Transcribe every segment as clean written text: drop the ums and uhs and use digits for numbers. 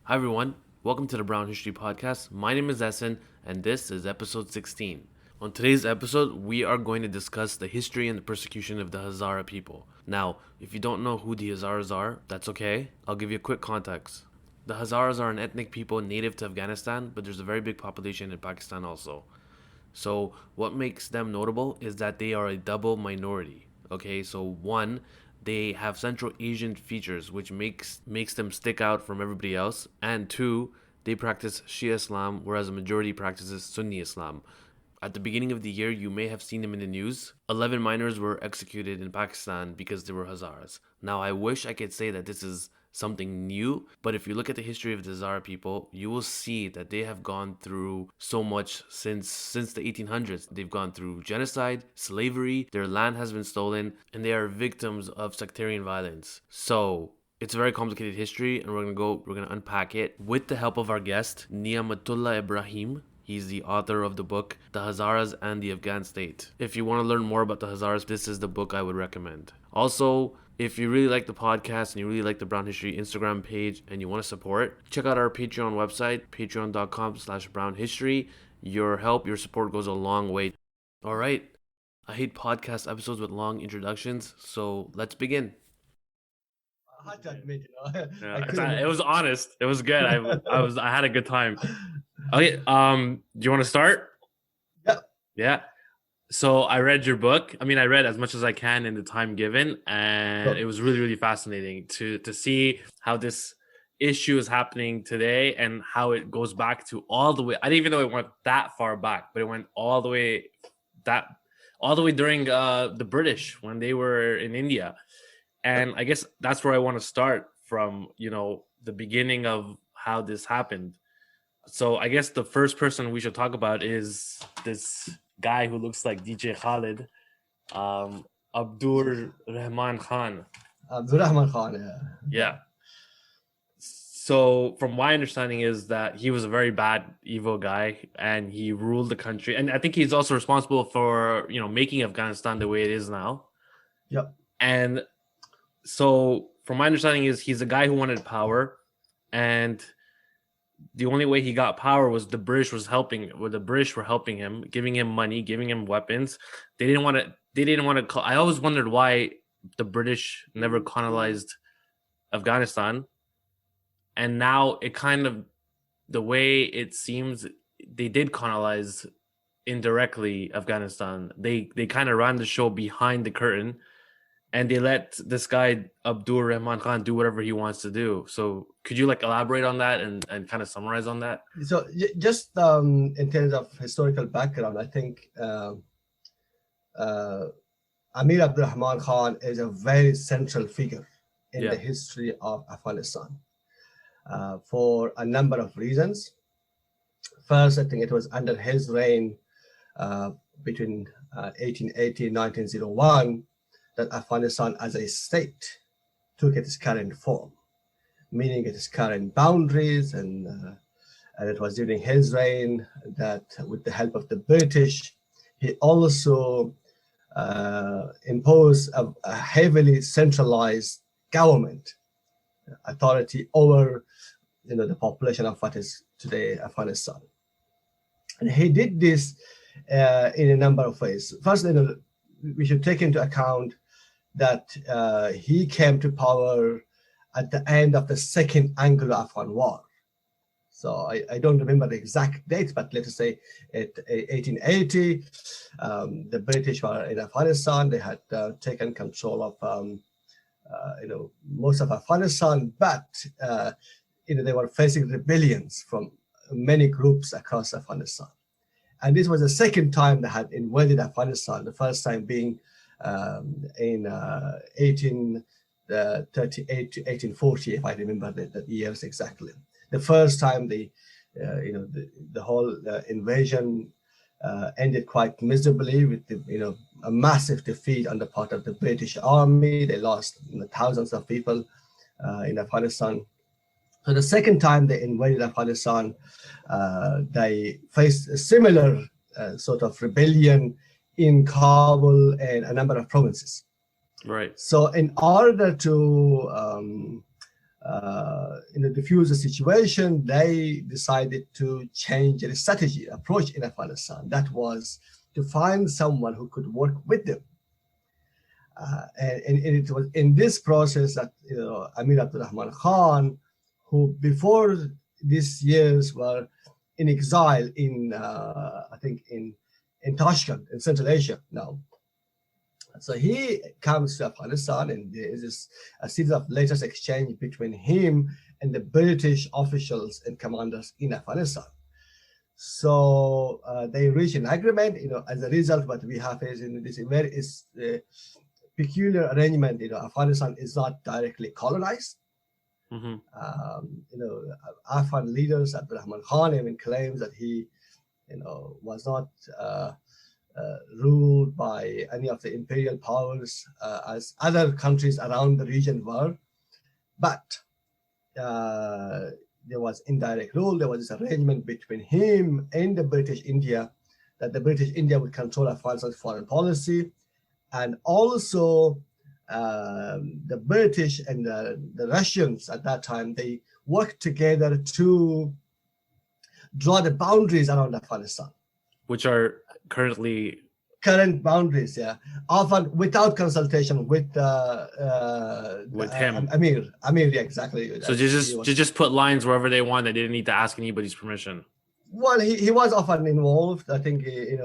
Hi everyone, welcome to the Brown History Podcast. My name is Essen, and this is episode 16. On today's episode, we are going to discuss the history and the persecution of the Hazara people. Now, if you don't know who the Hazaras are, that's okay. I'll give you a quick context. The Hazaras are an ethnic people native to Afghanistan, but there's a very big population in Pakistan also. So, what makes them notable is that they are a double minority. Okay, so one, they have Central Asian features, which makes them stick out from everybody else, and two, they practice Shia Islam, whereas the majority practices Sunni Islam. At the beginning of the year, you may have seen them in the news. 11 minors were executed in Pakistan because they were Hazaras. Now, I wish I could say that this is something new, but if you look at the history of the Hazara people, you will see that they have gone through so much since the 1800s. They've gone through genocide, slavery, their land has been stolen, and they are victims of sectarian violence. So, it's a very complicated history, and we're gonna unpack it with the help of our guest, Niamatullah Ibrahimi. He's the author of the book, The Hazaras and the Afghan State. If you want to learn more about the Hazaras, this is the book I would recommend. Also, if you really like the podcast and you really like the Brown History Instagram page and you want to support, check out our Patreon website, patreon.com/brownhistory. Your help, your support goes a long way. All right. I hate podcast episodes with long introductions, so let's begin. I had to admit, I Yeah, couldn't. it was honest. It was good. I had a good time. Okay. Do you want to start? Yeah. Yeah. So I read your book. I mean, I read as much as I can in the time given, and it was really, really fascinating to see how this issue is happening today and how it goes back to all the way. I didn't even know it went that far back, but it went all the way during the British when they were in India. And I guess that's where I want to start from, the beginning of how this happened. So I guess the first person we should talk about is this guy who looks like DJ Khalid, Abdur Rahman Khan. Abdurrahman Khan, yeah. Yeah. So from my understanding is that he was a very bad, evil guy, and he ruled the country. And I think he's also responsible for, making Afghanistan the way it is now. Yep. And so from my understanding is he's a guy who wanted power, and the only way he got power was the British were helping him, giving him money, giving him weapons. They didn't want to I always wondered why the British never colonized Afghanistan. And now it kind of, the way it seems, they did colonize indirectly Afghanistan. They kind of ran the show behind the curtain, and they let this guy Abdur Rahman Khan do whatever he wants to do. So could you elaborate on that and kind of summarize on that? So just in terms of historical background, I think Amir Abdurrahman Khan is a very central figure in the history of Afghanistan for a number of reasons. First, I think it was under his reign between 1880 and 1901 that Afghanistan as a state took its current form, meaning its current boundaries, and it was during his reign that, with the help of the British, he also imposed a heavily centralized government authority over the population of what is today Afghanistan. And he did this in a number of ways. First, we should take into account that he came to power at the end of the Second Anglo-Afghan War. So I don't remember the exact dates, but let us say 1880, the British were in Afghanistan. They had taken control of most of Afghanistan, but they were facing rebellions from many groups across Afghanistan. And this was the second time they had invaded Afghanistan, the first time being in 1838 to 1840, if I remember the years exactly. The first time the whole invasion ended quite miserably with a massive defeat on the part of the British Army. They lost thousands of people in Afghanistan. So the second time they invaded Afghanistan, they faced a similar sort of rebellion in Kabul and a number of provinces. Right. So in order to diffuse the situation, they decided to change their strategy approach in Afghanistan. That was to find someone who could work with them. And it was in this process that Amir Abdurrahman Khan, who before these years were in exile in I think in Tashkent in Central Asia now. So he comes to Afghanistan, and there is a series of letters exchanged between him and the British officials and commanders in Afghanistan. So they reach an agreement. As a result, what we have is in this very peculiar arrangement. Afghanistan is not directly colonized. Mm-hmm. Afghan leaders, Abdurrahman Khan even claims that he, was not ruled by any of the imperial powers as other countries around the region were, but there was indirect rule. There was this arrangement between him and the British India that the British India would control Afghanistan's foreign policy, and also the British and the Russians at that time, they worked together to draw the boundaries around Afghanistan, which are current boundaries, often without consultation with him. Amir, yeah, exactly. So just put lines wherever they want. They didn't need to ask anybody's permission. Well, he was often involved. I think he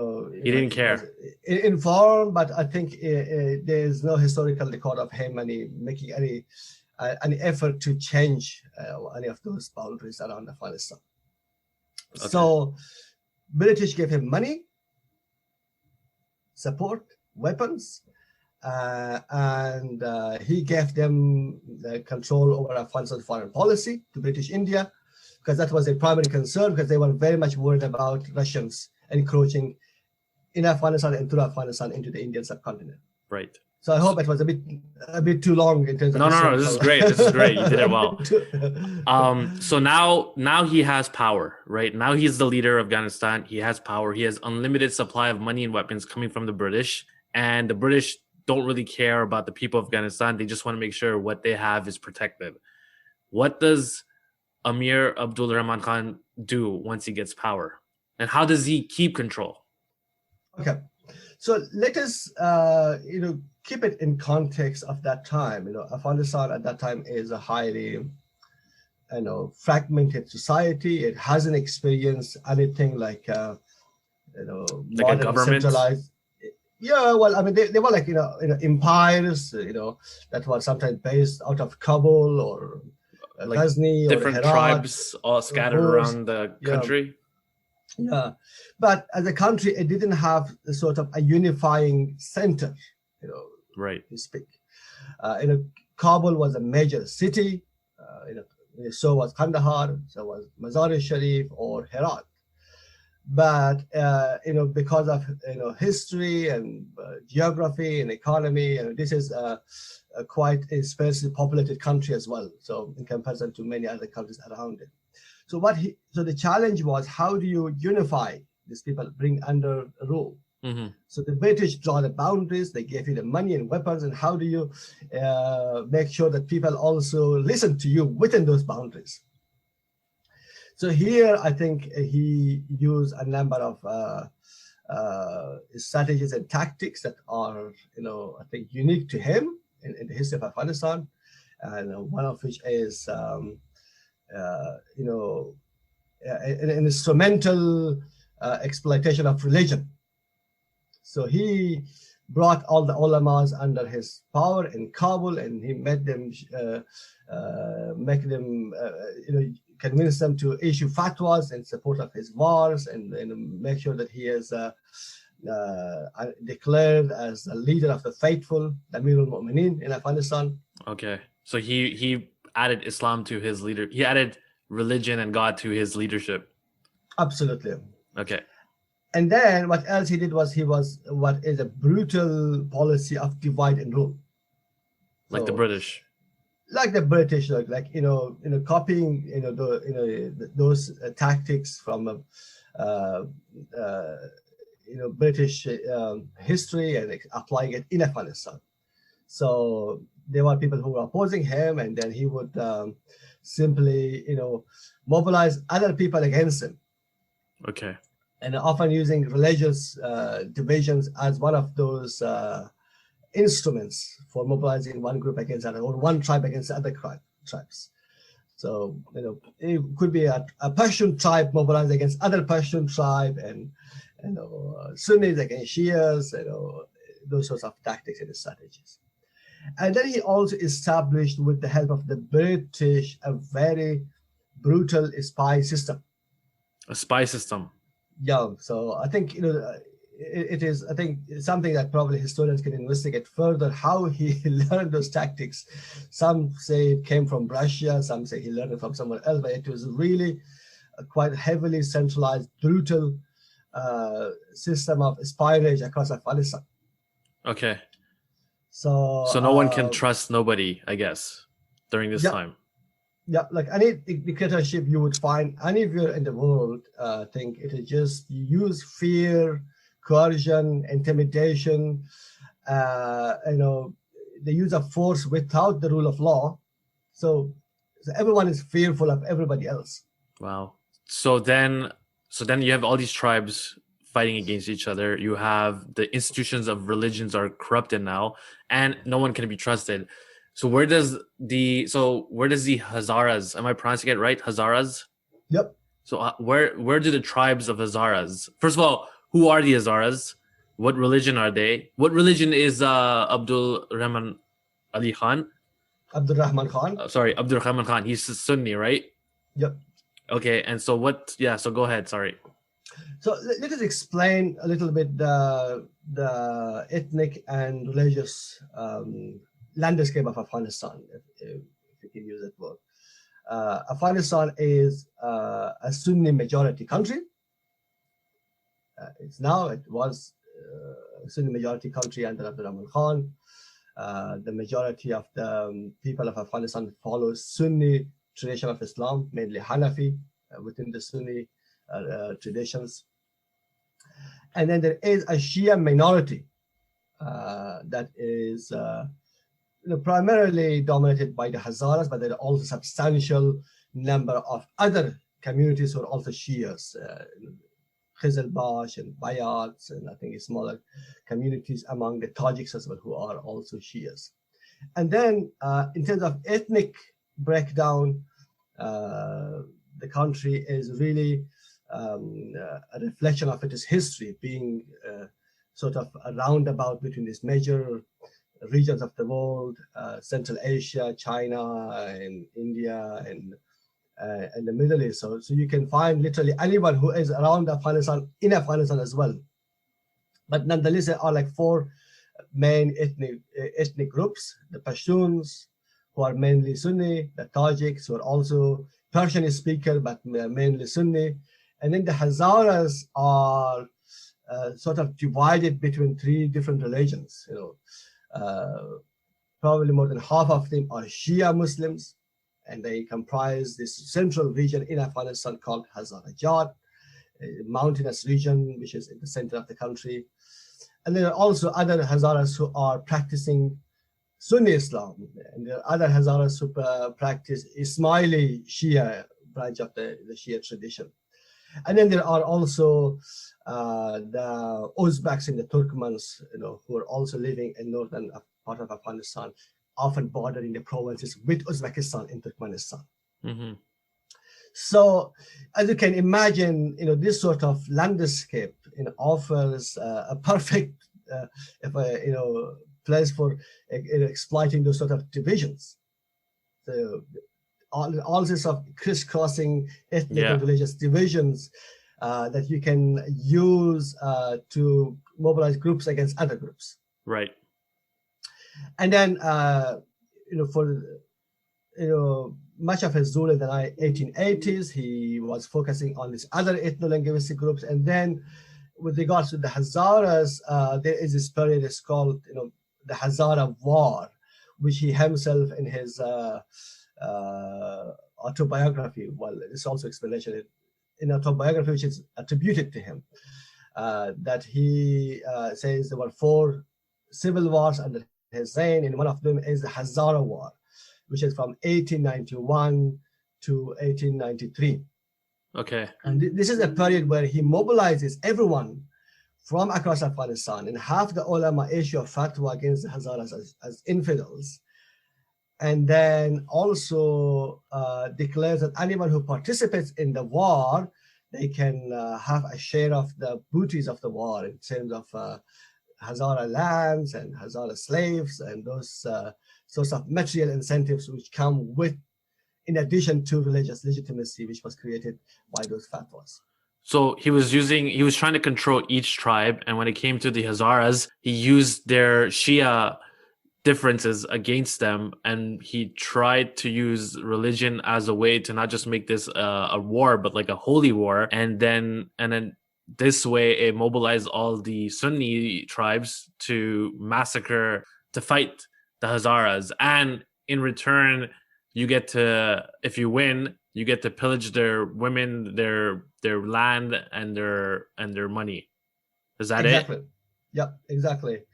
didn't care. Informed, but I think there is no historical record of him making any effort to change any of those boundaries around Afghanistan. Okay. So British gave him money, support, weapons, and he gave them the control over Afghanistan's foreign policy to British India, because that was their primary concern, because they were very much worried about Russians encroaching in Afghanistan and through Afghanistan into the Indian subcontinent. Right. So I hope it was a bit too long in terms of No. This is great. This is great. You did it well. So now he has power, right? Now he's the leader of Afghanistan. He has power. He has unlimited supply of money and weapons coming from the British, and the British don't really care about the people of Afghanistan. They just want to make sure what they have is protected. What does Amir Abdurrahman Khan do once he gets power, and how does he keep control? Okay, so let us keep it in context of that time. Afghanistan at that time is a highly fragmented society. It hasn't experienced anything like like a government. Centralized. Yeah, well, I mean, they were like empires, that were sometimes based out of Kabul or like Ghazni, different or Herat, tribes all scattered around the country. Yeah, but as a country, it didn't have a sort of a unifying center, right, to speak. Kabul was a major city. So was Kandahar, so was Mazar-e-Sharif or Herat. But because of history and geography and economy, this is quite a sparsely populated country as well. So in comparison to many other countries around it. So the challenge was, how do you unify these people, bring under rule? Mm-hmm. So the British draw the boundaries. They gave you the money and weapons, and how do you make sure that people also listen to you within those boundaries? So here, I think he used a number of strategies and tactics that are, I think, unique to him in the history of Afghanistan, and one of which is, an instrumental exploitation of religion. So he brought all the ulamas under his power in Kabul, and he made them, convince them to issue fatwas in support of his wars, and make sure that he is declared as a leader of the faithful, the Amir al-Mu'mineen in Afghanistan. Okay, so he added Islam to his leader. He added religion and God to his leadership. Absolutely. Okay. And then what else he did was what is a brutal policy of divide and rule. Like the British. Like the British, copying those tactics from British history and applying it in Afghanistan. So there were people who were opposing him, and then he would simply, mobilize other people against him, Okay. and often using religious divisions as one of those instruments for mobilizing one group against other, or one tribe against other tribes. So, it could be a Pashtun tribe mobilized against other Pashtun tribe, and Sunnis against Shias, those sorts of tactics and strategies. And then he also established, with the help of the British, a very brutal spy system. A spy system. Yeah, so I think it is, I think, something that probably historians can investigate further, how he learned those tactics. Some say it came from Russia, some say he learned it from somewhere else, but it was really a quite heavily centralized, brutal system of espionage across Afghanistan. Okay. So no one can trust nobody, I guess, during this time. Yeah, like any dictatorship you would find anywhere in the world, I think it is just use fear, coercion, intimidation, the use of force without the rule of law. So everyone is fearful of everybody else. Wow. So then you have all these tribes fighting against each other. You have the institutions of religions are corrupted now, and no one can be trusted. So where does the Hazaras, am I pronouncing it right? Hazaras? Yep. So where do the tribes of Hazaras? First of all, who are the Hazaras? What religion are they? What religion is Abdul Rahman Ali Khan? Abdul Rahman Khan. Abdul Rahman Khan. He's Sunni, right? Yep. Okay, and so what? Yeah, so go ahead. Sorry. So let us explain a little bit the ethnic and religious landscape of Afghanistan, if you can use that word. Afghanistan is a Sunni majority country. It was a Sunni majority country under Abdul Rahman Khan. The majority of the people of Afghanistan follow Sunni tradition of Islam, mainly Hanafi, within the Sunni traditions. And then there is a Shia minority that is primarily dominated by the Hazaras, but there are also substantial number of other communities who are also Shias, Khizilbash and Bayats, and I think smaller communities among the Tajiks as well, who are also Shias. And then in terms of ethnic breakdown, the country is really a reflection of its history, being sort of a roundabout between these major regions of the world, Central Asia, China, and India, and the Middle East. So you can find literally anyone who is around Afghanistan in Afghanistan as well. But nonetheless, there are like four main ethnic groups: the Pashtuns, who are mainly Sunni; the Tajiks, who are also Persian speaker but mainly Sunni; and then the Hazaras are sort of divided between three different religions. Probably more than half of them are Shia Muslims, and they comprise this central region in Afghanistan called Hazarajat, a mountainous region which is in the center of the country. And there are also other Hazaras who are practicing Sunni Islam, and there are other Hazaras who practice Ismaili Shia branch of the Shia tradition. And then there are also the Uzbeks and the Turkmens, who are also living in northern part of Afghanistan, often bordering the provinces with Uzbekistan and Turkmenistan. Mm-hmm. So, as you can imagine, this sort of landscape offers a perfect, place for exploiting those sort of divisions. So, all sorts of crisscrossing ethnic and religious divisions that you can use to mobilize groups against other groups. Right. And then, for much of his rule in the 1880s, he was focusing on these other ethno-linguistic groups. And then, with regards to the Hazaras, there is this period is called, the Hazara War, which he himself in his autobiography, well, it's also explanation in autobiography which is attributed to him, that he says there were 4 civil wars under his reign, and one of them is the Hazara War, which is from 1891 to 1893. Okay. And this is a period where he mobilizes everyone from across Afghanistan, and half the ulama issue a fatwa against the Hazaras as infidels, and then also declares that anyone who participates in the war, they can have a share of the booties of the war in terms of Hazara lands and Hazara slaves and those sorts of material incentives which come with, in addition to religious legitimacy, which was created by those fatwas. So he was trying to control each tribe, and when it came to the Hazaras, he used their Shia differences against them, and he tried to use religion as a way to not just make this a war, but like a holy war, and then this way it mobilized all the Sunni tribes to massacre, to fight the Hazaras, and in return you get to, if you win, you get to pillage their women, their land, and their money. Is that exactly. it? Yeah, exactly.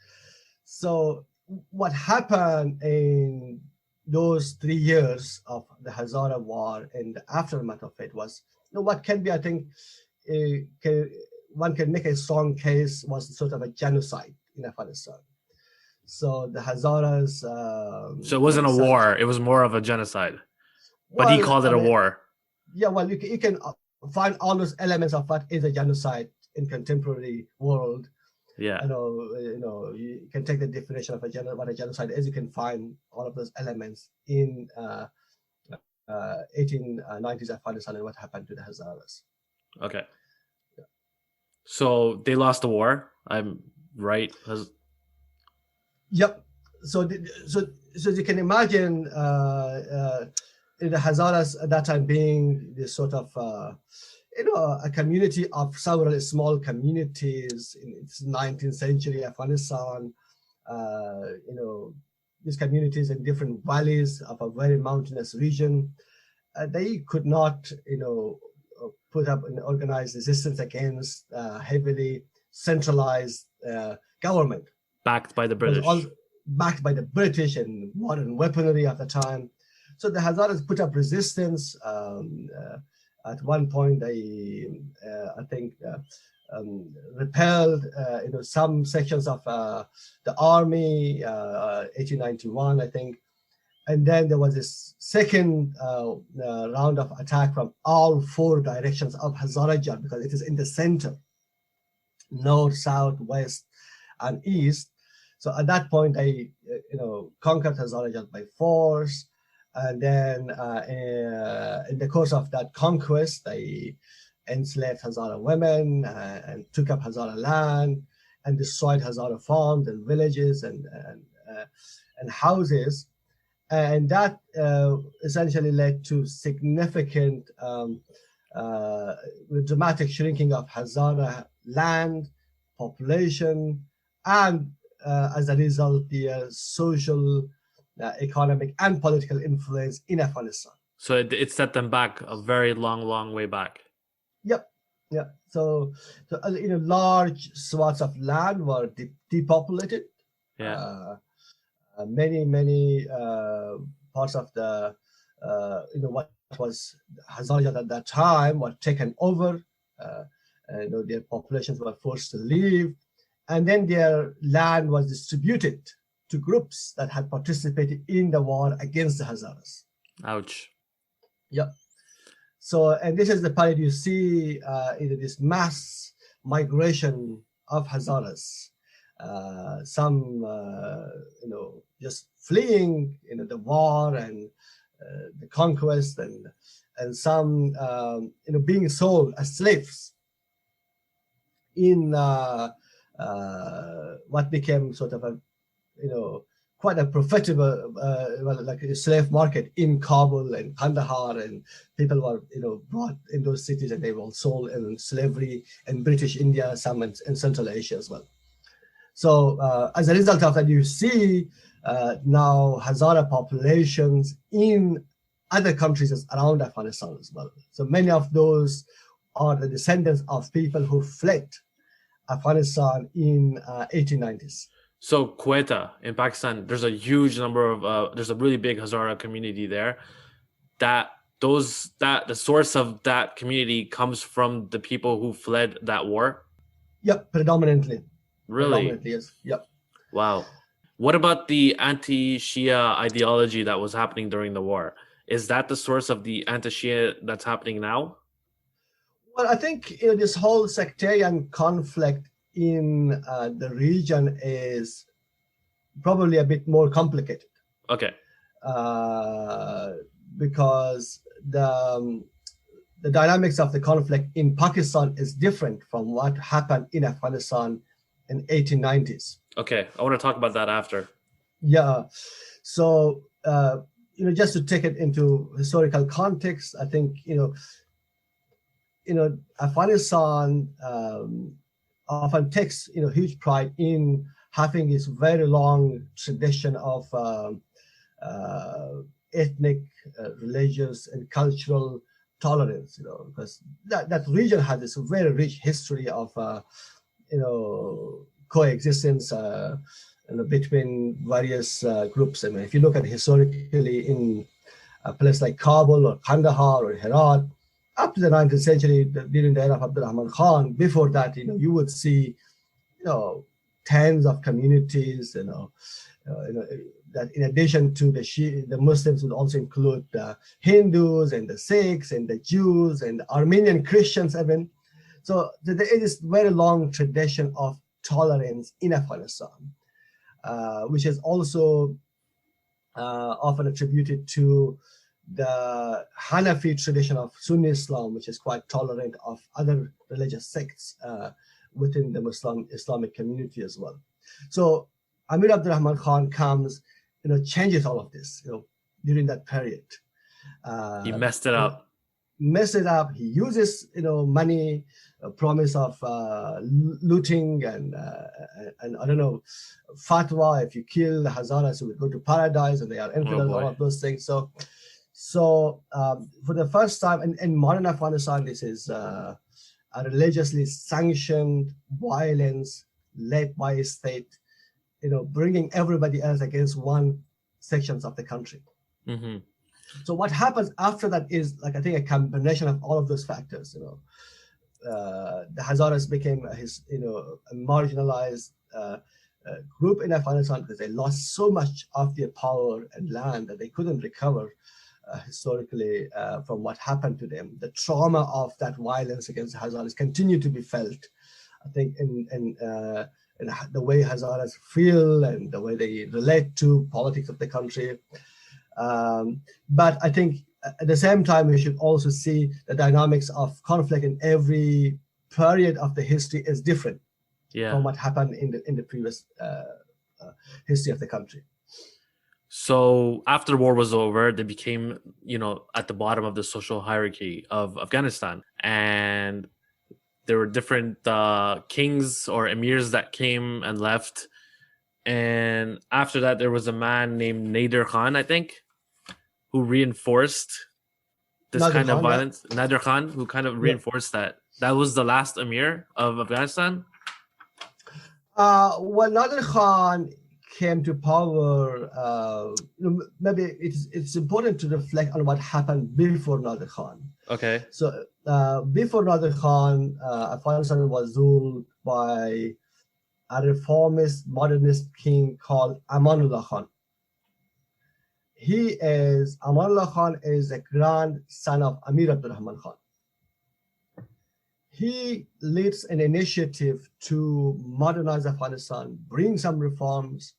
So what happened in those 3 years of the Hazara War and the aftermath of it was, what can be, I think, one can make a strong case, was sort of a genocide in Afghanistan. So the Hazaras. So it wasn't a war; it was more of a genocide. But he called it a war. Yeah, well, you can find all those elements of what is a genocide in contemporary world. Yeah. You can take the definition of what a genocide is. You can find all of those elements in 1890s Afghanistan and what happened to the Hazaras. Okay. Yeah. So they lost the war. I'm right. Yep. So you can imagine the Hazaras at that time being this sort of a community of several small communities in its 19th century Afghanistan. These communities in different valleys of a very mountainous region. They could not, put up an organized resistance against heavily centralized government. Backed by the British. Backed by the British and modern weaponry at the time. So the Hazaras put up resistance. At one point, they, repelled, some sections of the army, 1891, I think. And then there was this second round of attack from all four directions of Hazarajat, because it is in the center, north, south, west, and east. So at that point, they, conquered Hazarajat by force. And then in the course of that conquest, they enslaved Hazara women and took up Hazara land and destroyed Hazara farms and villages and houses. And that essentially led to significant dramatic shrinking of Hazara land, population, and as a result, the social, economic, and political influence in Afghanistan. So it set them back a very long way back. Yep. Yeah. So large swaths of land were depopulated. Yeah. Many parts of the what was Hazarajat at that time were taken over. Their populations were forced to leave, and then their land was distributed to groups that had participated in the war against the Hazaras. Ouch. Yep. So, and this is the part you see this mass migration of Hazaras. Some, just fleeing, the war and the conquest, and some, being sold as slaves in what became sort of a, quite a profitable, like a slave market in Kabul and Kandahar, and people were, brought in those cities and they were sold in slavery in British India, some in Central Asia as well. So as a result of that, you see now Hazara populations in other countries around Afghanistan as well. So many of those are the descendants of people who fled Afghanistan in 1890s. So Quetta in Pakistan, there's a huge number of there's a really big Hazara community there. That the source of that community comes from the people who fled that war. Yep, predominantly. Really? Predominantly, yes. Yep. Wow. What about the anti-Shia ideology that was happening during the war? Is that the source of the anti-Shia that's happening now? Well, I think this whole sectarian conflict in the region is probably a bit more complicated Okay. uh, because the dynamics of the conflict in Pakistan is different from what happened in Afghanistan in 1890s. Okay. I want to talk about that after. Yeah. So, just to take it into historical context, I think, Afghanistan often takes, huge pride in having this very long tradition of ethnic, religious, and cultural tolerance. Because that region has this very rich history of, coexistence. Between various groups. I mean, if you look at historically in a place like Kabul or Kandahar or Herat, up to the 19th century, during the era of Abdurrahman Khan, before that, you would see, tens of communities, that in addition to the Muslims would also include the Hindus and the Sikhs and the Jews and the Armenian Christians even. So there is this very long tradition of tolerance in Afghanistan. Which is also often attributed to the Hanafi tradition of Sunni Islam, which is quite tolerant of other religious sects within the Islamic community as well. So Amir Abdurrahman Khan comes, changes all of this, during that period. He messed it up. Mess it up. He uses, money, promise of looting and I don't know, fatwa. If you kill the Hazaras, you will go to paradise, and they are infidels. All of those things. So for the first time in modern Afghanistan, this is a religiously sanctioned violence led by a state, bringing everybody else against one sections of the country. Mm-hmm. So what happens after that is, like, I think, a combination of all of those factors. The Hazaras became a marginalized group in Afghanistan because they lost so much of their power and land that they couldn't recover historically from what happened to them. The trauma of that violence against the Hazaras continued to be felt, I think, in the way Hazaras feel and the way they relate to politics of the country. But I think at the same time, we should also see the dynamics of conflict in every period of the history is different from what happened in the previous history of the country. So after the war was over, they became, at the bottom of the social hierarchy of Afghanistan. And there were different kings or emirs that came and left. And after that, there was a man named Nader Khan, I think, who reinforced this Nader kind Khan, of violence. Yeah. Nader Khan, who kind of reinforced that. That was the last emir of Afghanistan? Well, Nader Khan came to power, maybe it's important to reflect on what happened before Nader Khan. Okay. So before Nader Khan, Afghanistan was ruled by a reformist, modernist king called Amanullah Khan. Amanullah Khan is a grandson of Amir Abdurrahman Khan. He leads an initiative to modernize Afghanistan, bring some reforms,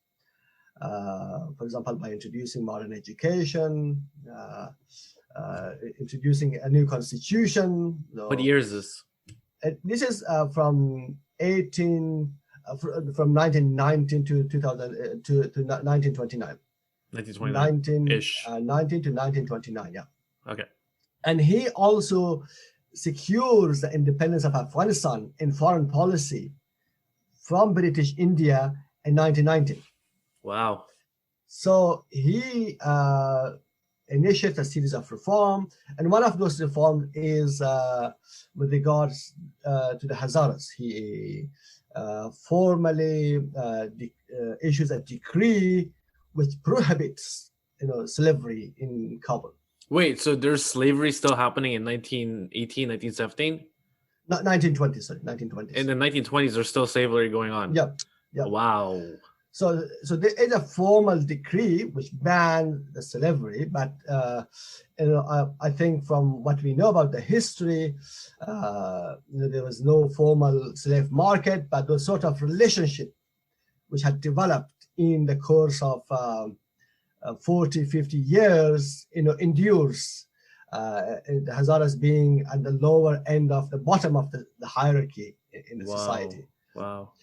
for example, by introducing modern education, introducing a new constitution. What year is this? This is from 1919 to 2000 to 1929. 1929-ish. 19 to 1929, yeah. Okay. And he also secures the independence of Afghanistan in foreign policy from British India in 1919. Wow. So he initiates a series of reform, and one of those reforms is with regards to the Hazaras. He formally issues a decree which prohibits slavery in Kabul. Wait, so there's slavery still happening in 1918, 1917? Not 1920s, sorry, 1920s. In the 1920s, there's still slavery going on. Yep. Wow. So there is a formal decree which bans the slavery, but I think from what we know about the history, there was no formal slave market, but the sort of relationship which had developed in the course of 40, 50 years, endures. The Hazaras being at the lower end of the bottom of the hierarchy in the society. Wow.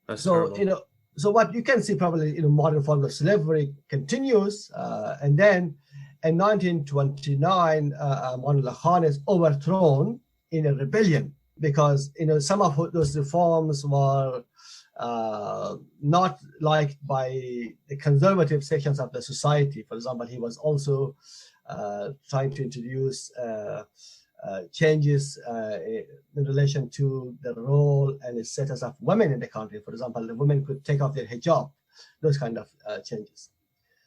That's terrible. So what you can see probably modern forms of slavery continues, and then in 1929, Amanullah Khan is overthrown in a rebellion because some of those reforms were not liked by the conservative sections of the society. For example, he was also trying to introduce changes in relation to the role and the status of women in the country. For example, the women could take off their hijab, those kind of changes.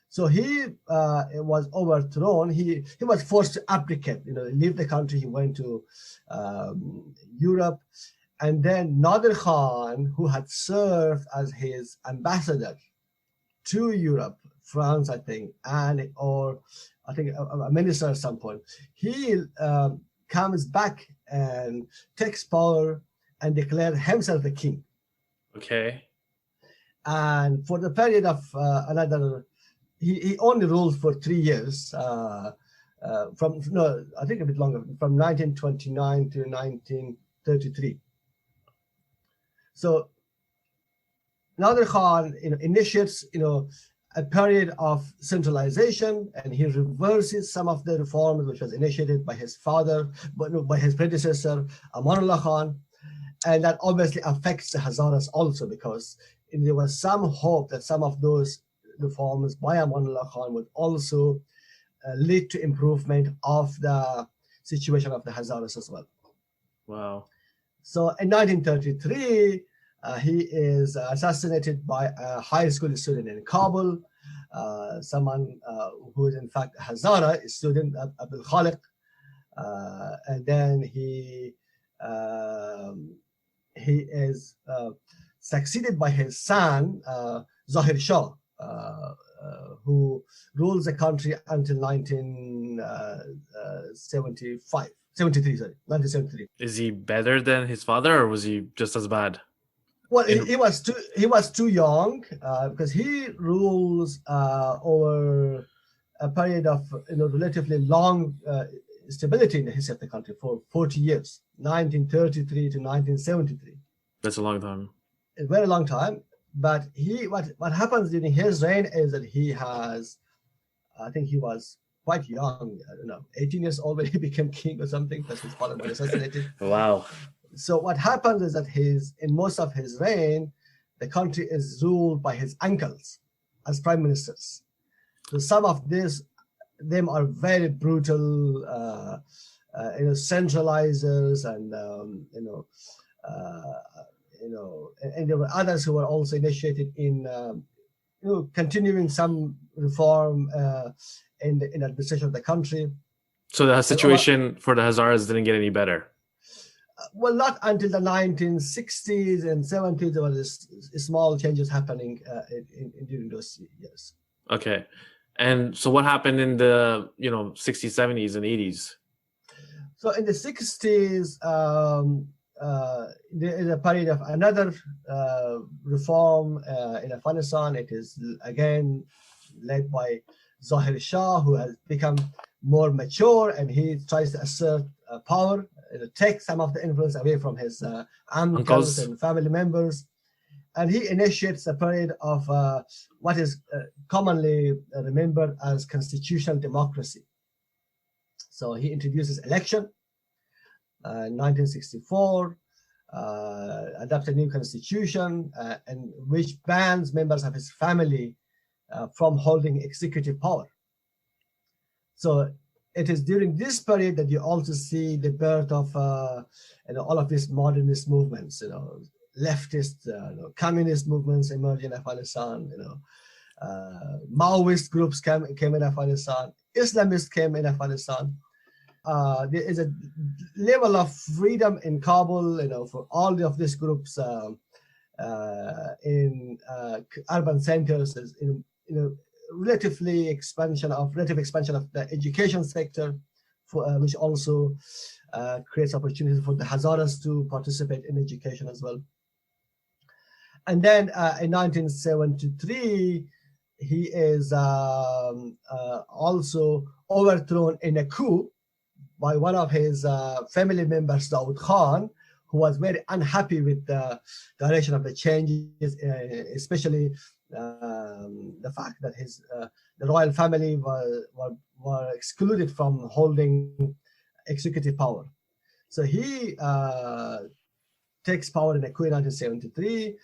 So he was overthrown. He was forced to abdicate, leave the country. He went to Europe. And then Nader Khan, who had served as his ambassador to Europe, France, I think, or I think a minister at some point, he comes back and takes power and declares himself the king. Okay. And for the period of he only ruled for 3 years, I think a bit longer, from 1929 to 1933. So Nader Khan initiates a period of centralization, and he reverses some of the reforms which was initiated by his father, but by his predecessor Amanullah Khan, and that obviously affects the Hazaras also, because there was some hope that some of those reforms by Amanullah Khan would also lead to improvement of the situation of the Hazaras as well. Wow. So in 1933, he is assassinated by a high school student in Kabul, someone who is in fact a Hazara, a student, Abdul Khaliq. And then he is succeeded by his son, Zahir Shah, who rules the country until 1973. Is he better than his father, or was he just as bad? Well, he was too young because he rules over a period of relatively long stability in the history of the country for 40 years, 1933 to 1973. That's a long time. A very long time. But what happens during his reign is that he has, I think he was quite young, I don't know, 18 years old when he became king or something, because his father was assassinated. Wow. So what happens is that in most of his reign, the country is ruled by his uncles as prime ministers. So some of them are very brutal, centralizers, and and there were others who were also initiated in continuing some reform in the administration of the country. So the situation for the Hazaras didn't get any better. Well, not until the 1960s and 70s. There were small changes happening during those years. Okay. And so what happened in the 60s, 70s, and 80s? So in the 60s, there is a period of another reform in Afghanistan. It is again led by Zahir Shah, who has become more mature, and he tries to assert power, take some of the influence away from his uncles and family members. And he initiates a period of what is commonly remembered as constitutional democracy. So he introduces election in 1964, adopts a new constitution, and which bans members of his family from holding executive power. So it is during this period that you also see the birth of all of these modernist movements, leftist, communist movements emerge in Afghanistan, Maoist groups came in Afghanistan, Islamists came in Afghanistan. There is a level of freedom in Kabul, for all of these groups in urban centers, relative expansion of the education sector, which also creates opportunities for the Hazaras to participate in education as well. And then in 1973, he is also overthrown in a coup by one of his family members, Dawood Khan, who was very unhappy with the direction of the changes, especially the fact that the royal family were excluded from holding executive power. So he takes power in a coup in 1973,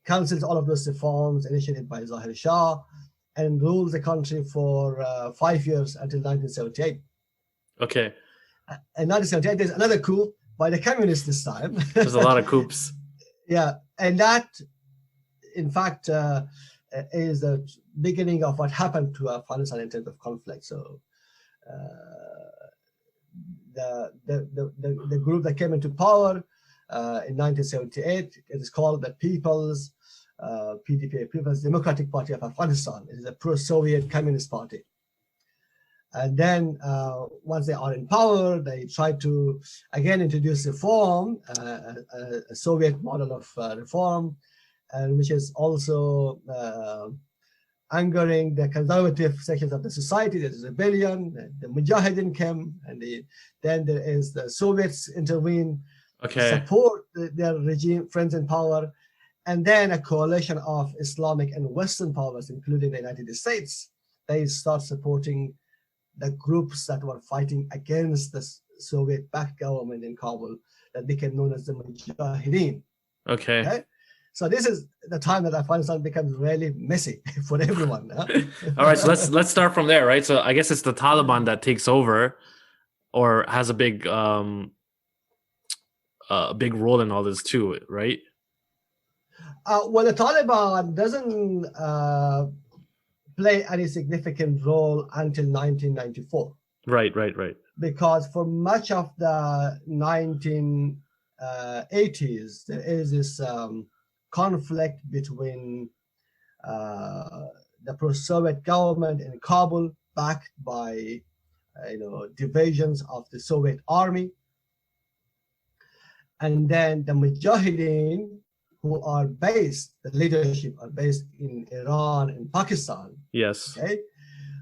cancels all of those reforms initiated by Zahir Shah, and rules the country for 5 years until 1978. Okay. In 1978, there's another coup by the communists this time. There's a lot of coups. Yeah, and that, in fact, is the beginning of what happened to Afghanistan in terms of conflict. So the group that came into power in 1978, it is called the People's PDP, People's Democratic Party of Afghanistan. It is a pro-Soviet communist party. And then once they are in power, they try to again introduce reform, a Soviet model of reform, and which is also angering the conservative sections of the society. There is rebellion, the Mujahideen came, and then there is the Soviets intervene, support their regime, friends in power, and then a coalition of Islamic and Western powers, including the United States, they start supporting the groups that were fighting against the Soviet-backed government in Kabul that became known as the Mujahideen. Okay. So this is the time that Afghanistan becomes really messy for everyone. All right, so let's start from there, right? So I guess it's the Taliban that takes over, or has a big role in all this too, right? Well, the Taliban doesn't play any significant role until 1994. Right. Because for much of the 1980s, there is this conflict between the pro-Soviet government in Kabul, backed by divisions of the Soviet army, and then the Mujahideen, who are based, the leadership are based in Iran and Pakistan. Yes. Okay,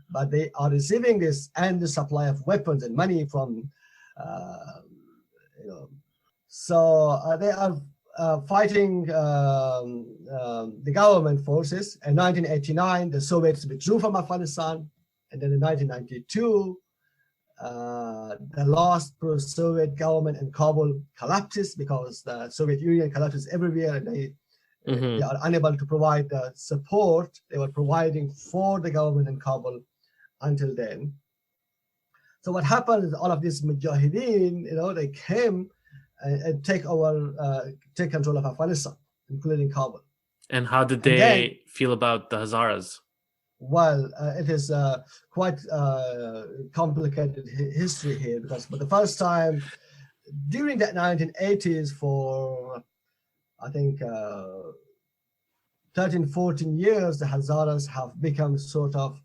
but they are receiving this endless supply of weapons and money from, so they are fighting the government forces. In 1989, the Soviets withdrew from Afghanistan, and then in 1992, the last pro-Soviet government in Kabul collapses because the Soviet Union collapses everywhere, and they are unable to provide the support they were providing for the government in Kabul until then. So what happened is all of these Mujahideen, they came and take control of Afghanistan, including Kabul. And how did they feel about the Hazaras? Well, it is quite complicated history here, because for the first time during the 1980s, for I think 13, 14 years, the Hazaras have become sort of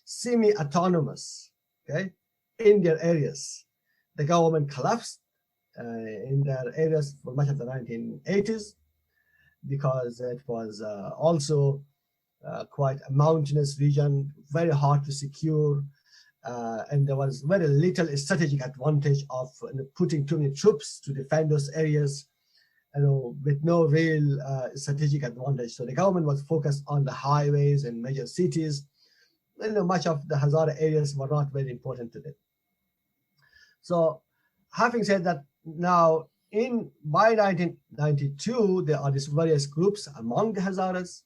semi-autonomous, in their areas. The government collapsed in their areas for much of the 1980s because it was also quite a mountainous region, very hard to secure, and there was very little strategic advantage of putting too many troops to defend those areas, with no real strategic advantage. So the government was focused on the highways and major cities. Much of the Hazara areas were not very important to them. So, having said that, now by 1992, there are these various groups among the Hazaras.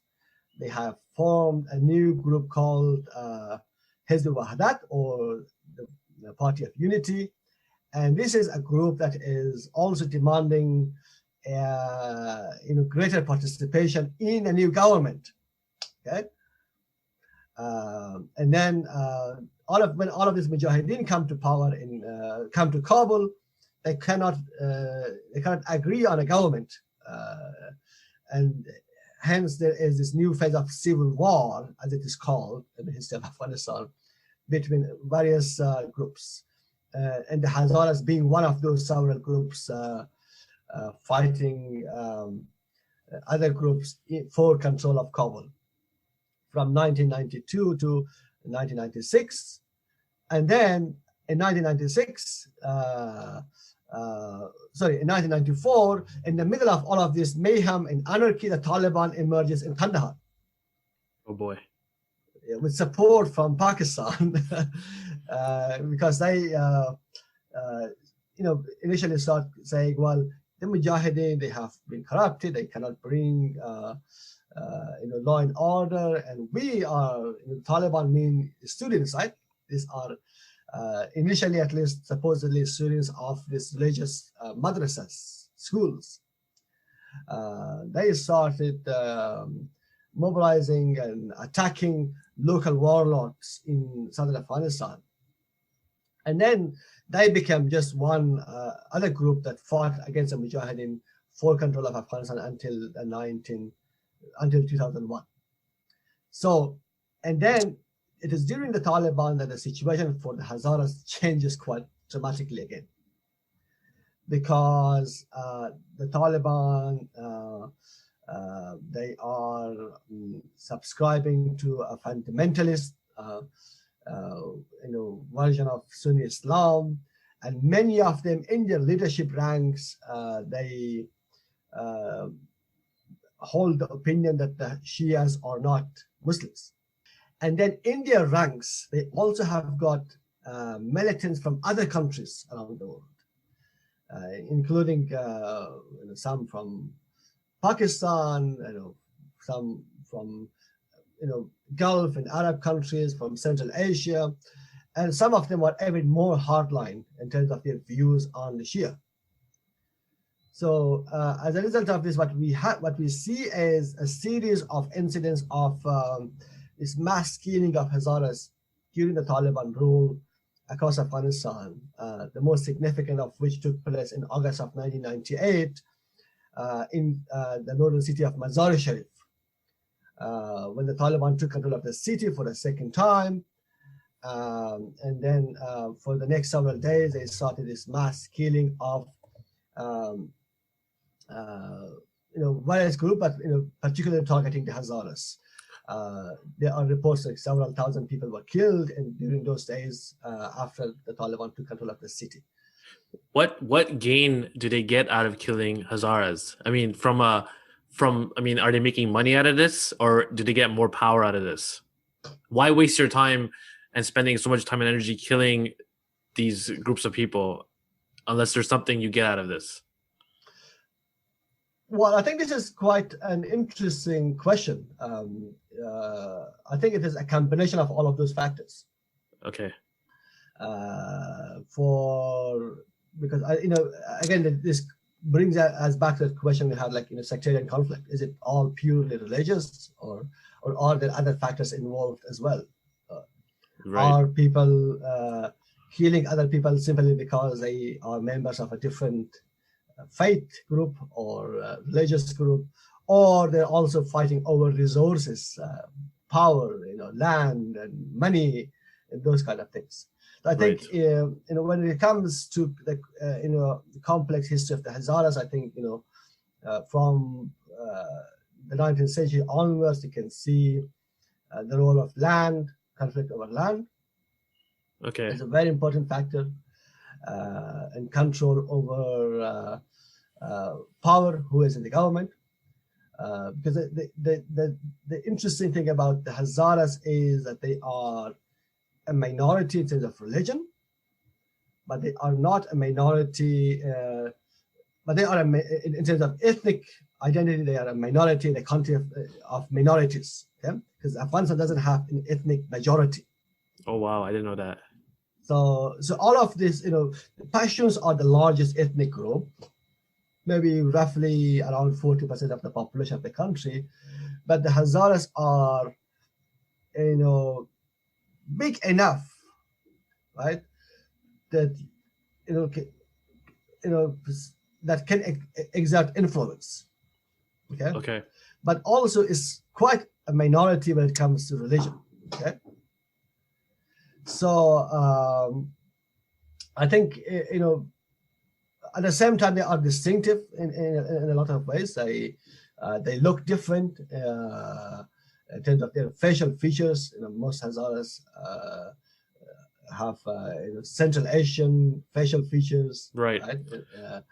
They have formed a new group called Hizb Wahdat, or the Party of Unity. And this is a group that is also demanding greater participation in a new government. Okay, and then when all of these mujahideen come to power come to Kabul, they cannot agree on a government, and hence there is this new phase of civil war, as it is called in the history of Afghanistan, between various groups, and the Hazaras being one of those several groups fighting other groups for control of Kabul from 1992 to 1996. And then in 1994, in the middle of all of this mayhem and anarchy, the Taliban emerges in Kandahar. Oh boy. With support from Pakistan, because they, initially start saying, well, the Mujahideen, they have been corrupted, they cannot bring law and order, and we are, Taliban mean students, right? These are initially, at least, supposedly students of these religious madrasas, schools. They started mobilizing and attacking local warlords in southern Afghanistan. And then they became just one other group that fought against the Mujahideen for control of Afghanistan until 2001. So, and then it is during the Taliban that the situation for the Hazaras changes quite dramatically again. Because the Taliban, they are subscribing to a fundamentalist version of Sunni Islam, and many of them in their leadership ranks, they hold the opinion that the Shias are not Muslims. And then in their ranks, they also have got militants from other countries around the world, including some from Pakistan, some from Gulf and Arab countries, from Central Asia, and some of them are even more hardline in terms of their views on the Shia. So as a result of this, what we see is a series of incidents of this mass killing of Hazaras during the Taliban rule across Afghanistan, the most significant of which took place in August of 1998 in the northern city of Mazar-e-Sharif, when the Taliban took control of the city for the second time. And then for the next several days, they started this mass killing of various groups, but particularly targeting the Hazaras. There are reports that several thousand people were killed during those days after the Taliban took control of the city. What gain do they get out of killing Hazaras? I mean, are they making money out of this, or do they get more power out of this? Why waste your time and spending so much time and energy killing these groups of people unless there's something you get out of this? Well, I think this is quite an interesting question. I think it is a combination of all of those factors. Okay. Because again, this brings us back to the question we had, sectarian conflict. Is it all purely religious, or are there other factors involved as well? Right. Are people killing other people simply because they are members of a different faith group or religious group, or they're also fighting over resources, power, land and money, and those kind of things? I think when it comes to the the complex history of the Hazaras, I think from the 19th century onwards, you can see the role of land, conflict over land. Okay, it's a very important factor, and control over power, who is in the government. Because the interesting thing about the Hazaras is that they are a minority in terms of religion, but they are not a minority, but they are in terms of ethnic identity, they are a minority in a country of minorities. Okay? Because Afghanistan doesn't have an ethnic majority. Oh wow, I didn't know that. So all of this, the Pashtuns are the largest ethnic group, maybe roughly around 40% of the population of the country, but the Hazaras are, you know, big enough, right? That you know, you know, that can exert influence. Okay, Okay. but also is quite a minority when it comes to religion. Okay, so I think at the same time they are distinctive in a lot of ways. They look different in terms of their facial features. Most Hazaras have Central Asian facial features, Right. right? And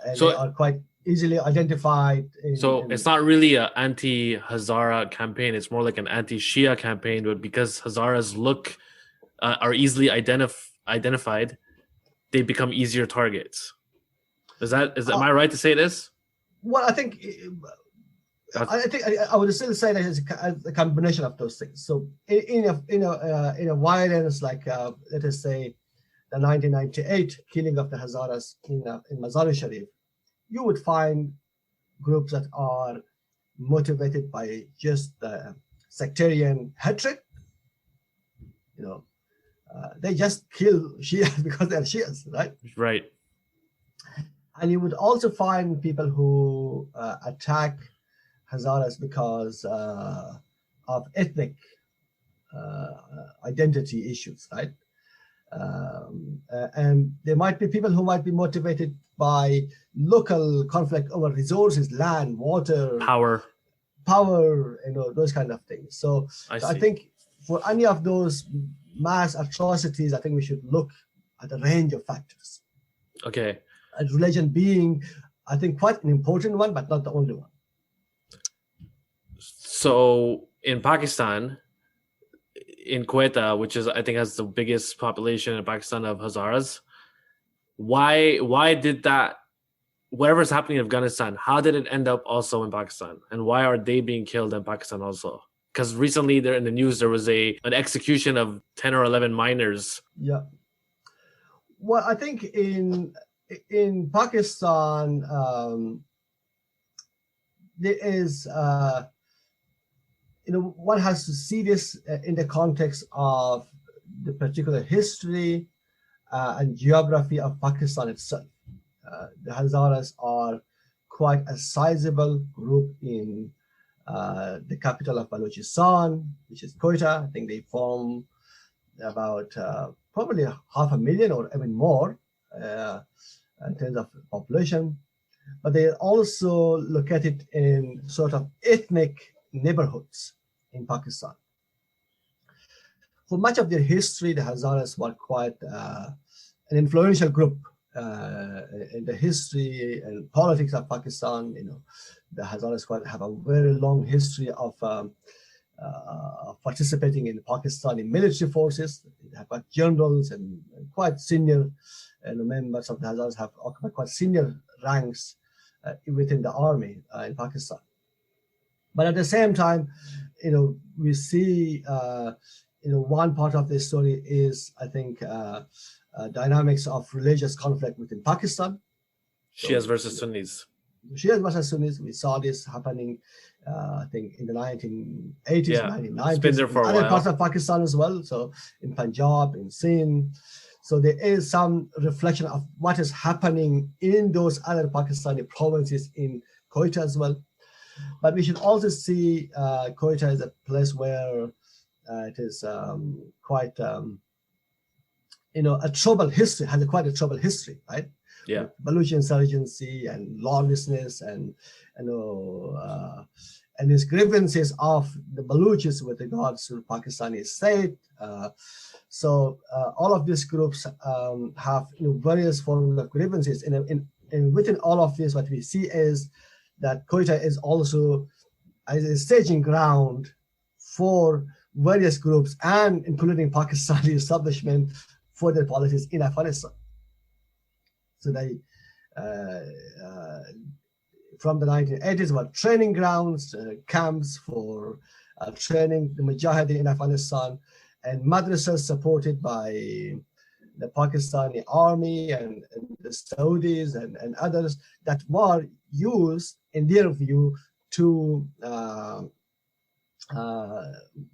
they So are quite easily identified so it's not really a anti-Hazara campaign. It's more like an anti-Shia campaign, but because Hazaras look are easily identified, they become easier targets. Am uh, I right to say this? well, I think That's, I would still say that it's a combination of those things. So in a violence like let us say the 1998 killing of the Hazaras in Mazar-e Sharif, you would find groups that are motivated by just sectarian hatred. You know, they just kill Shias because they're Shias, right? right. And you would also find people who attack Hazaras because of ethnic uh, identity issues, right? And there might be people who might be motivated by local conflict over resources, land, water, Power. power, those kind of things. So, I so I see. think for any of those mass atrocities, I think we should look at a range of factors. Okay. And religion being, I think, quite an important one, but not the only one. So in Pakistan, in Quetta, which is I think has the biggest population in Pakistan of Hazaras, why did that whatever's happening in Afghanistan, how did it end up also in Pakistan? And why are they being killed in Pakistan also? Because recently there in the news there was an execution of 10 or 11 miners. Yeah. Well, I think in Pakistan there is one has to see this in the context of the particular history and geography of Pakistan itself. The Hazaras are quite a sizable group in the capital of Balochistan, which is Quetta. I think they form about probably 500,000 or even more in terms of population. But they are also located in sort of ethnic neighborhoods in Pakistan. For much of their history, the Hazaras were quite an influential group in the history and politics of Pakistan. The Hazaras have a very long history of participating in Pakistani military forces. They have got generals and quite senior members of the Hazaras have occupied quite senior ranks within the army in Pakistan. But at the same time, we see, one part of this story is, I think, dynamics of religious conflict within Pakistan. Shias So, versus Sunnis. Shias versus Sunnis, we saw this happening, I think, in the 1980s, Yeah, it's been 1990s, there in for a other parts while. of Pakistan as well. So in Punjab, in Sindh. So there is some reflection of what is happening in those other Pakistani provinces in Quetta as well. But we should also see Quetta as a place where it is quite, a troubled history, has quite a troubled history, right? Yeah. With Baluchi insurgency and lawlessness and and his grievances of the Baluchis with regards to the Pakistani state. So all of these groups have various forms of grievances. And within all of this, what we see is that Quetta is also a staging ground for various groups and including Pakistani establishment for their policies in Afghanistan. So they, from the 1980s, were training grounds, camps for training the Mujahideen in Afghanistan. and madrasas supported by the Pakistani army and the Saudis and others that were used, in their view, to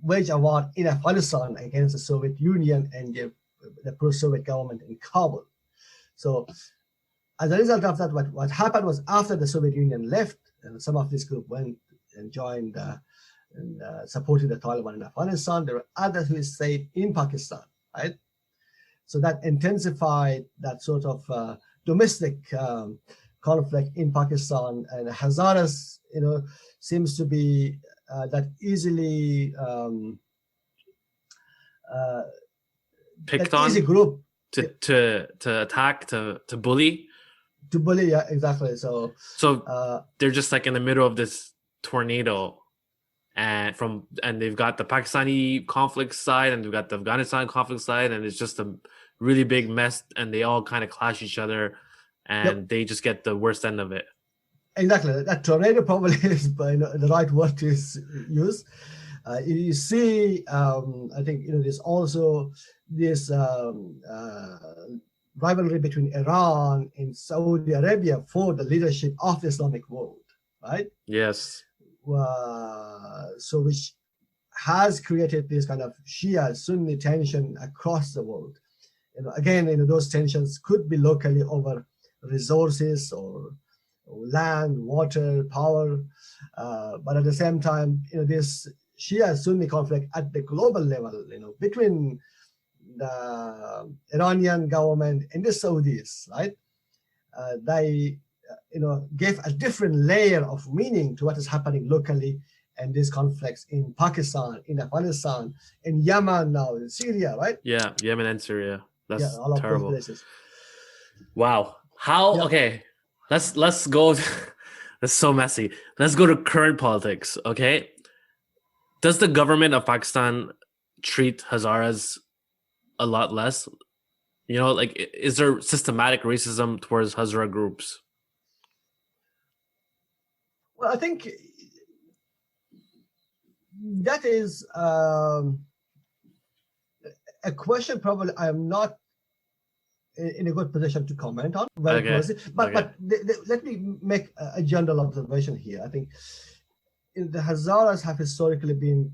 wage a war in Afghanistan against the Soviet Union and the pro-Soviet government in Kabul. So as a result of that, what happened was after the Soviet Union left, and some of this group went and joined and supported the Taliban in Afghanistan. There were others who stayed in Pakistan, right? So that intensified that sort of domestic conflict in Pakistan, and Hazaras, seems to be that easily picked that on, easy group to attack, to bully. To bully, yeah, exactly. So they're just like in the middle of this tornado, and they've got the Pakistani conflict side and they've got the Afghanistan conflict side, and it's just a really big mess, and they all kind of clash each other, and they just get the worst end of it. Exactly, that tornado probably is the right word to use. You see, I think there's also this rivalry between Iran and Saudi Arabia for the leadership of the Islamic world, right? Yes. So which has created this kind of Shia-Sunni tension across the world. Again, those tensions could be locally over resources or land, water, power, but at the same time, this Shia-Sunni conflict at the global level, between the Iranian government and the Saudis, right? They, gave a different layer of meaning to what is happening locally, and these conflicts in Pakistan, in Afghanistan, in Yemen now, in Syria, right? Yeah, Yemen and Syria. That's all of terrible. those places. Wow. How? Yeah. Okay, let's go. That's so messy. Let's go to current politics. Okay, does the government of Pakistan treat Hazaras a lot less? Is there systematic racism towards Hazara groups? Well, I think that is a question probably I am not in a good position to comment on very closely. But let me make a general observation here. I think the Hazaras have historically been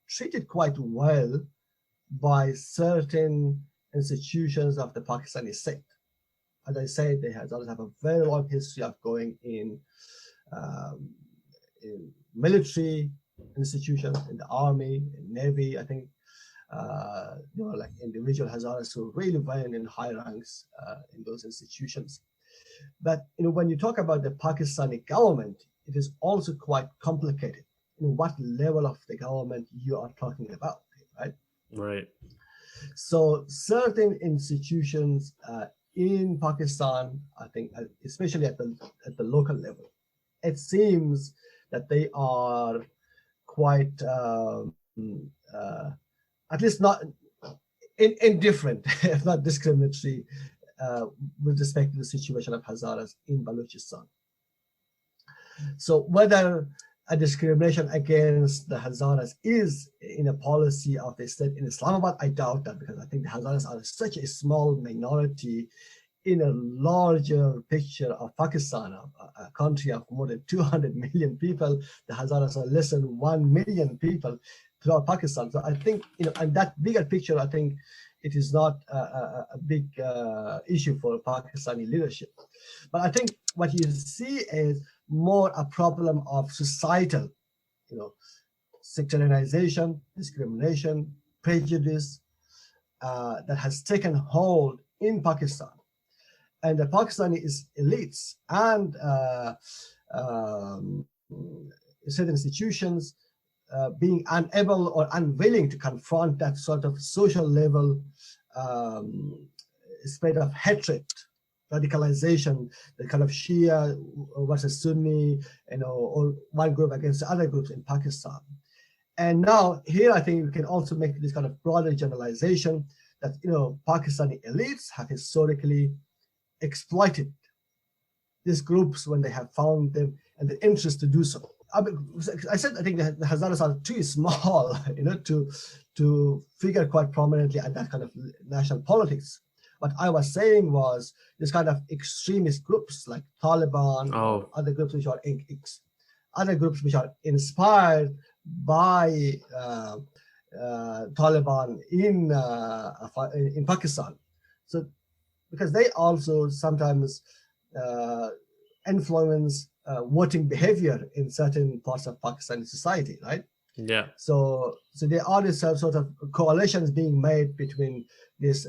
treated quite well by certain institutions of the Pakistani state. As I said, the Hazaras have a very long history of going in military institutions, in the army, in navy. I think like individual Hazaras who really went in high ranks in those institutions. But when you talk about the Pakistani government, it is also quite complicated. What level of the government you are talking about, right? Right. So certain institutions in Pakistan, I think, especially at the local level, it seems that they are quite, at least not indifferent, if not discriminatory, with respect to the situation of Hazaras in Balochistan. So whether a discrimination against the Hazaras is in a policy of the state in Islamabad, I doubt that, because I think the Hazaras are such a small minority in a larger picture of Pakistan, a country of more than 200 million people. The Hazaras are less than 1 million people throughout Pakistan. So I think, and that bigger picture, I think it is not a big issue for Pakistani leadership. But I think what you see is more a problem of societal, sectarianization, discrimination, prejudice that has taken hold in Pakistan. And the Pakistani elites and certain institutions being unable or unwilling to confront that sort of social level spread of hatred, radicalization, the kind of Shia versus Sunni, or one group against the other groups in Pakistan. And now here, I think we can also make this kind of broader generalization that, Pakistani elites have historically exploited these groups when they have found them and the interest to do so. I said I think the Hazaras are too small, to figure quite prominently at that kind of national politics. What I was saying was this kind of extremist groups like Taliban or Oh, other groups which are inspired by Taliban in Pakistan. So because they also sometimes uh, influence voting behavior in certain parts of Pakistani society, right? yeah. So there are these sort of coalitions being made between this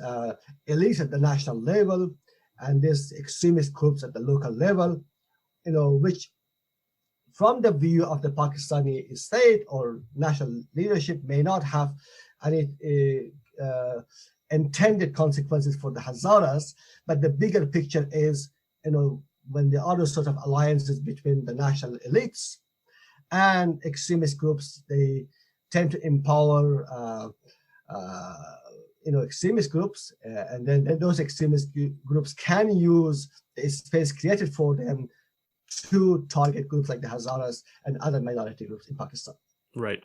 elite at the national level and these extremist groups at the local level, which from the view of the Pakistani state or national leadership may not have any intended consequences for the Hazaras, but the bigger picture is, when there are those sort of alliances between the national elites and extremist groups, they tend to empower, extremist groups, and then those extremist groups can use the space created for them to target groups like the Hazaras and other minority groups in Pakistan. Right.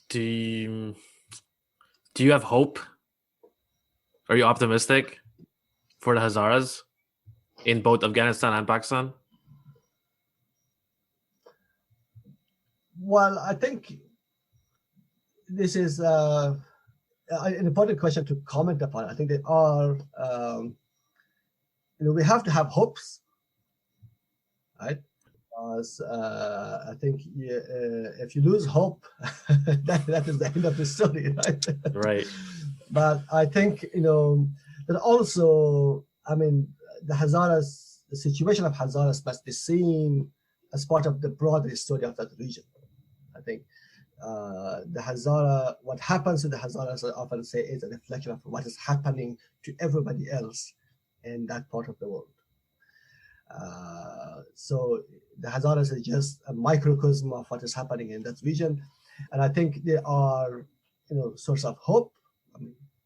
Do you have hope? Are you optimistic for the Hazaras in both Afghanistan and Pakistan? Well, I think this is an important question to comment upon. I think there are, we have to have hopes, right? Because I think if you lose hope, that is the end of the story, right? Right. But I think, that also, the Hazaras, the situation of Hazaras must be seen as part of the broader story of that region. I think what happens to the Hazaras, I often say, is a reflection of what is happening to everybody else in that part of the world. So the Hazaras is just a microcosm of what is happening in that region, and I think there are, source of hope.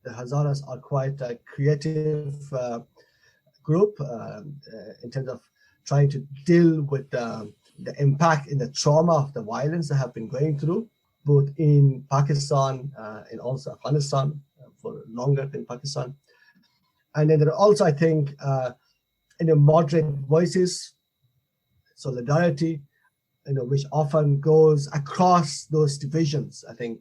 The Hazaras are quite a creative group in terms of trying to deal with the impact and the trauma of the violence they have been going through, both in Pakistan and also Afghanistan for longer than Pakistan. And then there are also, I think, moderate voices, solidarity, which often goes across those divisions. I think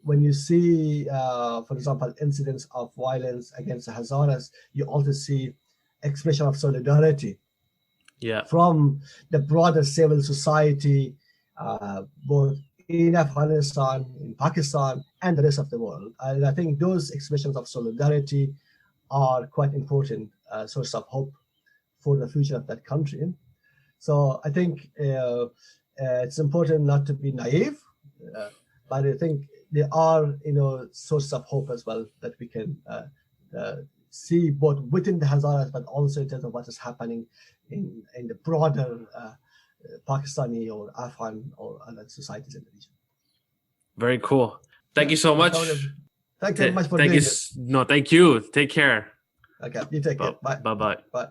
when you see, for example, incidents of violence against the Hazaras, you also see expression of solidarity from the broader civil society, both in Afghanistan, in Pakistan, and the rest of the world. And I think those expressions of solidarity are quite important source of hope for the future of that country. So I think it's important not to be naive, but I think there are, sources of hope as well that we can see both within the Hazaras, but also in terms of what is happening in the broader Pakistani or Afghan or other societies in the region. Very cool. Thank you so much. Thank you very much for doing this. No, thank you. Take care. Okay, you take care. Bye. Bye-bye. Bye.